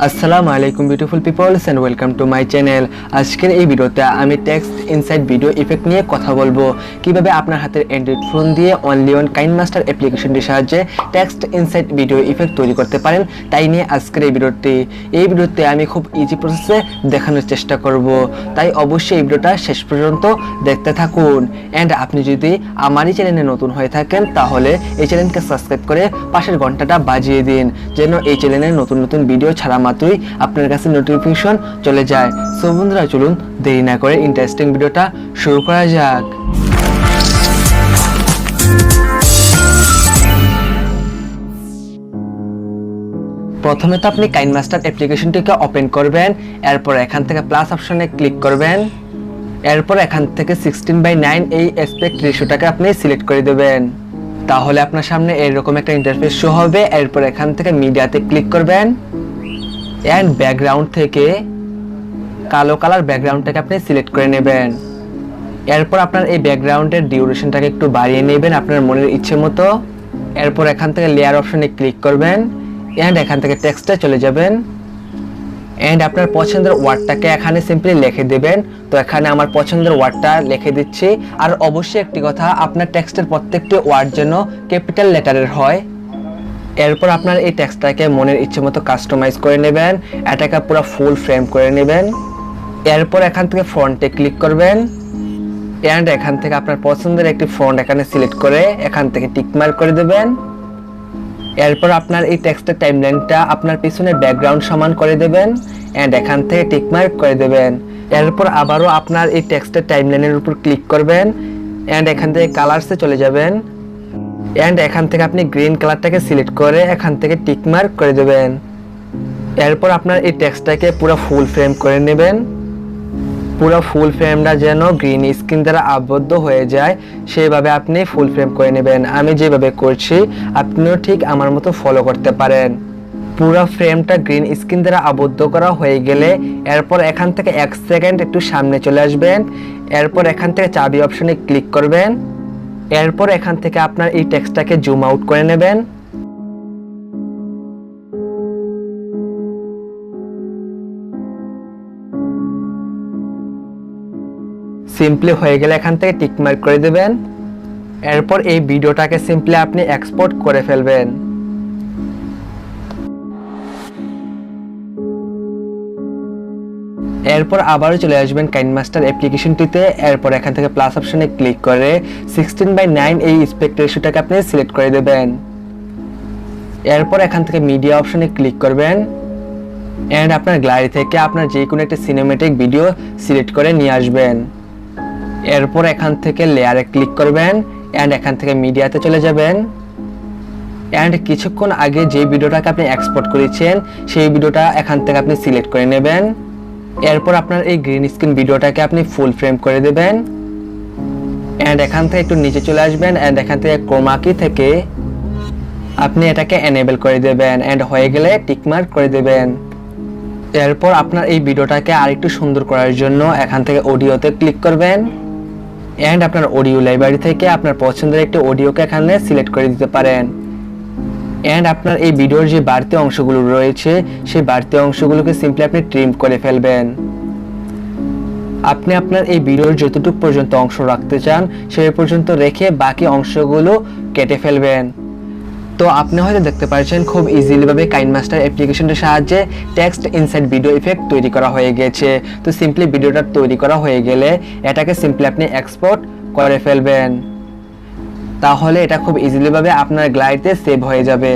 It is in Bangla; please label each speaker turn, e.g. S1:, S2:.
S1: আসসালামু আলাইকুম beautiful peoples and welcome to my channel. আজকের এই ভিডিওতে আমি টেক্সট ইনসাইড ভিডিও ইফেক্ট নিয়ে কথা বলবো। কিভাবে আপনার হাতের অ্যান্ড্রয়েড ফোন দিয়ে অনলি অন কাইনমাস্টার অ্যাপ্লিকেশনটির সাহায্যে টেক্সট ইনসাইড ভিডিও ইফেক্ট তৈরি করতে পারেন, তাই নিয়ে আজকের এই ভিডিওতে আমি খুব ইজি প্রসেসে দেখানোর চেষ্টা করব। তাই অবশ্যই এই ভিডিওটা শেষ পর্যন্ত দেখতে থাকুন। অ্যান্ড আপনি যদি আমারই চ্যানেলে নতুন হয়ে থাকেন তাহলে এই চ্যানেলকে সাবস্ক্রাইব করে পাশের ঘন্টাটা বাজিয়ে দিন, যেন এই চ্যানেলে নতুন নতুন ভিডিও ছাড়া মাত্রই আপনার কাছে নোটিফিকেশন চলে যায়। সো বন্ধুরা, চলুন দেরি না করে ইন্টারেস্টিং ভিডিওটা শুরু করা যাক। প্রথমে তো আপনি কাইনমাস্টার অ্যাপ্লিকেশনটিকে ওপেন করবেন, এরপর এখান থেকে প্লাস অপশনে ক্লিক করবেন, এরপর এখান থেকে 16:9 এই অ্যাসপেক্ট রেশিওটাকে আপনি সিলেক্ট করে দেবেন। তাহলে আপনার সামনে এরকম একটা ইন্টারফেস শো হবে। এরপর এখান থেকে মিডিয়াতে ক্লিক করবেন এন্ড ব্যাকগ্রাউন্ড থেকে কালো কালার ব্যাকগ্রাউন্ডটাকে আপনি সিলেক্ট করে নেবেন। এরপর আপনার এই ব্যাকগ্রাউন্ডের ডিউরেশনটাকে একটু বাড়িয়ে নেবেন আপনার মনের ইচ্ছে মতো। এরপর এখান থেকে লেয়ার অপশনে ক্লিক করবেন এন্ড এখান থেকে টেক্সটে চলে যাবেন এন্ড আপনার পছন্দের ওয়ার্ডটাকে এখানে সিম্পলি লিখে দেবেন। তো এখানে আমার পছন্দের ওয়ার্ডটা লিখে দিচ্ছি। আর অবশ্যই একটি কথা, আপনার টেক্সটের প্রত্যেকটি ওয়ার্ড যেন ক্যাপিটাল লেটারের হয়। এরপর আপনার এই টেক্সটটাকে মনের ইচ্ছে মতো কাস্টমাইজ করে নেবেন, এটাকে পুরো ফুল ফ্রেম করে নেবেন। এরপর এখান থেকে ফন্টে ক্লিক করবেন এন্ড এখান থেকে আপনার পছন্দের একটি ফন্ট এখানে সিলেক্ট করে এখান থেকে টিক মার্ক করে দেবেন। এরপর আপনার এই টেক্সটের টাইমলাইনটা আপনার পিছনের ব্যাকগ্রাউন্ড সমান করে দেবেন এন্ড এখান থেকে টিক মার্ক করে দেবেন। এরপর আবারও আপনার এই টেক্সটের টাইমলাইনের উপর ক্লিক করবেন এন্ড এখান থেকে কালারসে চলে যাবেন এন্ড এখান থেকে আপনি গ্রিন কালারটাকে সিলেক্ট করে এখান থেকে টিক মার্ক করে দেবেন। এরপর আপনার এই টেক্সটটাকে পুরো ফুল ফ্রেম করে নেবেন। পুরো ফুল ফ্রেমটা যেন গ্রিন স্ক্রিন দ্বারা আবদ্ধ হয়ে যায় সেইভাবে আপনি ফুল ফ্রেম করে নেবেন। আমি যেভাবে করছি আপনিও ঠিক আমার মতো ফলো করতে পারেন। পুরো ফ্রেমটা গ্রিন স্ক্রিন দ্বারা আবদ্ধ করা হয়ে গেলে এরপর এখান থেকে 1 সেকেন্ড একটু সামনে চলে আসবেন। এরপর এখান থেকে চাবি অপশনে ক্লিক করবেন। এরপর এখান থেকে আপনার এই টেক্সটটাকে জুম আউট করে নেবেন। সিম্পলি হয়ে গেলে এখান থেকে টিক মার্ক করে দেবেন। এরপর এই ভিডিওটাকে সিম্পলি আপনি এক্সপোর্ট করে ফেলবেন। এরপর আবারও চলে আসবেন কাইনমাস্টার অ্যাপ্লিকেশনটিতে। এরপর এখান থেকে প্লাস অপশনে ক্লিক করে 16:9 এই অ্যাসপেক্ট রেশিওটাকে আপনি সিলেক্ট করে দেবেন। এরপর এখান থেকে মিডিয়া অপশনে ক্লিক করবেন এন্ড আপনার গ্যালারি থেকে আপনার যে কোনো একটা সিনেম্যাটিক ভিডিও সিলেক্ট করে নিয়ে আসবেন। এরপর এখান থেকে লেয়ারে ক্লিক করবেন এন্ড এখান থেকে মিডিয়াতে চলে যাবেন এন্ড কিছুক্ষণ আগে যে ভিডিওটাকে আপনি এক্সপোর্ট করেছেন সেই ভিডিওটা এখান থেকে আপনি সিলেক্ট করে নেবেন। এরপর আপনার এই গ্রিন স্ক্রিন ভিডিওটাকে আপনি ফুল ফ্রেম করে দেবেন এন্ড এখান থেকে একটু নিচে চলে আসবেন এন্ড এখান থেকে ক্রোমা কি থেকে আপনি এটাকে এনেবল করে দেবেন এন্ড হয়ে গেলে টিক মার্ক করে দেবেন। এরপর আপনার এই ভিডিওটাকে আরেকটু সুন্দর করার জন্য এখান থেকে অডিওতে ক্লিক করবেন এন্ড আপনার অডিও লাইব্রেরি থেকে আপনার পছন্দের একটি অডিওকে এখানে সিলেক্ট করে দিতে পারেন। এন্ড আপনার এই ভিডিওর যে বাড়তি অংশগুলো রয়েছে সেই বাড়তি অংশগুলোকে সিম্পলি আপনি ট্রিম করে ফেলবেন। আপনি আপনার এই ভিডিওর যতটুকু পর্যন্ত অংশ রাখতে চান সেই পর্যন্ত রেখে বাকি অংশগুলো কেটে ফেলবেন। তো আপনি হয়তো দেখতে পাচ্ছেন খুব ইজিলি ভাবে কাইনমাস্টার অ্যাপ্লিকেশনটির সাহায্যে টেক্সট ইনসাইড ভিডিও ইফেক্ট তৈরি করা হয়ে গেছে। তো সিম্পলি ভিডিওটা তৈরি করা হয়ে গেলে এটাকে সিম্পলি আপনি এক্সপোর্ট করে ফেলবেন, তাহলে এটা খুব ইজিলি ভাবে আপনার গ্যালারিতে সেভ হয়ে যাবে।